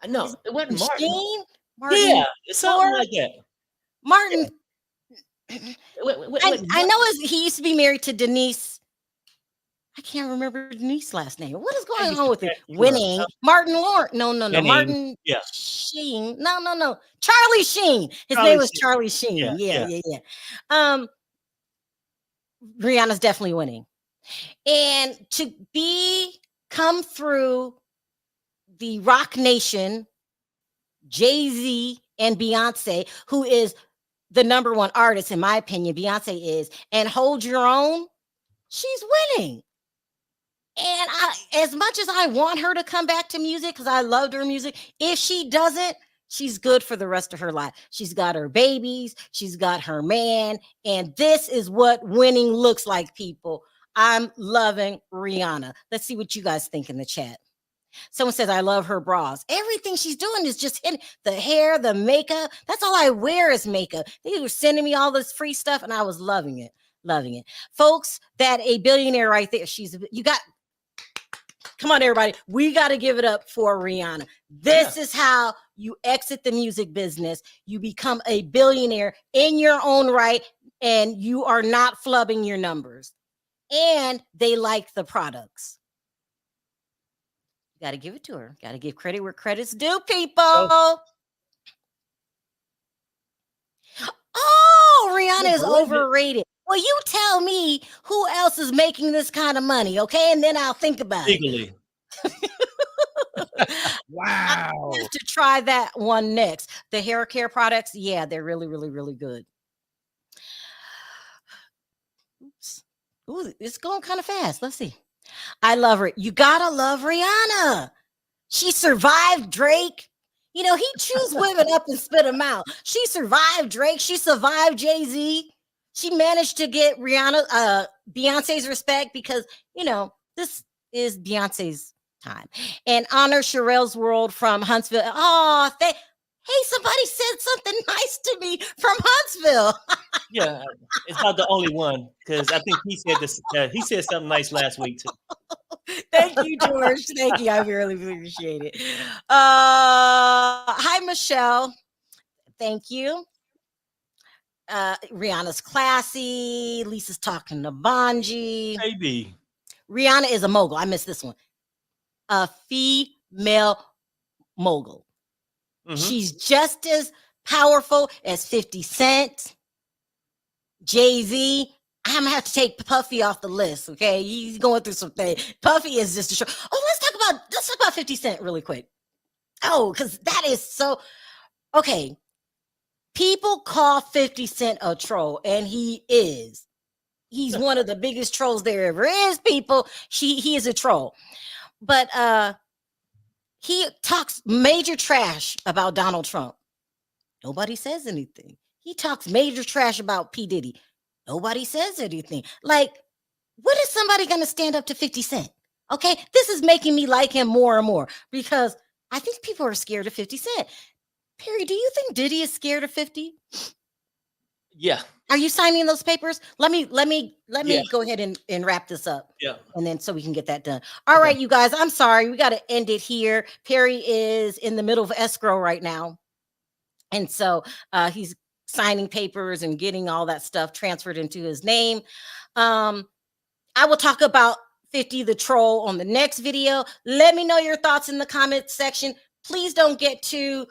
No, it wasn't Martin. Martin. Yeah, it's something like that. Martin. Wait, I know he used to be married to Denise. I can't remember Denise's last name. What is going on with it? Winning. Martin Lawrence. No. Winning. Martin Sheen. No. Charlie Sheen. His name was Charlie Sheen. Yeah. Rihanna's definitely winning. And to come through the Rock Nation, Jay-Z and Beyonce, who is the number one artist, in my opinion, Beyonce is, and hold your own, she's winning. And as much as I want her to come back to music, because I loved her music, if she doesn't, she's good for the rest of her life. She's got her babies, she's got her man, and this is what winning looks like, people. I'm loving Rihanna. Let's see what you guys think in the chat. Someone says, I love her bras. Everything she's doing is just hitting the hair, the makeup. That's all I wear is makeup. They were sending me all this free stuff, and I was loving it. Folks, that a billionaire right there. Come on, everybody. We got to give it up for Rihanna. This is how you exit the music business. You become a billionaire in your own right, and you are not flubbing your numbers. And they like the products. You got to give it to her. Got to give credit where credit's due, people. Oh, Rihanna is overrated. Well, you tell me who else is making this kind of money, okay? And then I'll think about Legally. Wow. I have to try that one next. The hair care products, yeah, they're really, really, really good. Oops. Ooh, it's going kind of fast. Let's see. I love her. You gotta love Rihanna. She survived Drake. You know, he chews women up and spit them out. She survived Drake. She survived Jay-Z. She managed to get Beyonce's respect because, you know, this is Beyonce's time. And honor Sherelle's World from Huntsville. Oh, hey, somebody said something nice to me from Huntsville. Yeah, it's not the only one because I think he said this. He said something nice last week too. Thank you, George. Thank you. I really appreciate it. Hi, Michelle. Thank you. Rihanna's classy. Lisa's talking to Bonji. Maybe. Rihanna is a mogul. I missed this one. A female mogul. She's just as powerful as 50 Cent, Jay-Z. I'm gonna have to take Puffy off the list. Okay, he's going through some things. Puffy is just a show. Oh, let's talk about 50 Cent really quick. Oh, because that is so okay. People call 50 Cent a troll, and he is. He's one of the biggest trolls there ever is, people. He is a troll. But he talks major trash about Donald Trump. Nobody says anything. He talks major trash about P. Diddy. Nobody says anything. Like, what is somebody going to stand up to 50 Cent? Okay, this is making me like him more and more because I think people are scared of 50 Cent. Perry, do you think Diddy is scared of 50? Yeah. Are you signing those papers? Let me go ahead and wrap this up. Yeah. And then so we can get that done. All right, you guys, I'm sorry. We got to end it here. Perry is in the middle of escrow right now. And so he's signing papers and getting all that stuff transferred into his name. I will talk about 50 the troll on the next video. Let me know your thoughts in the comment section. Please don't get too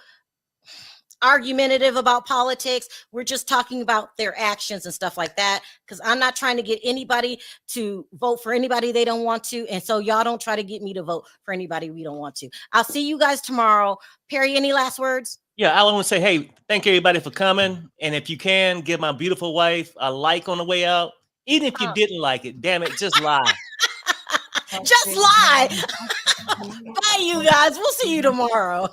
argumentative about politics. We're just talking about their actions and stuff like that, because I'm not trying to get anybody to vote for anybody they don't want to, and so y'all don't try to get me to vote for anybody we don't want to. I'll see you guys tomorrow. Perry, any last words? Yeah, I want to say, hey, thank everybody for coming, and if you can, give my beautiful wife a like on the way out. Even if you didn't like it, damn it, just lie. Just lie. Bye, you guys. We'll see you tomorrow.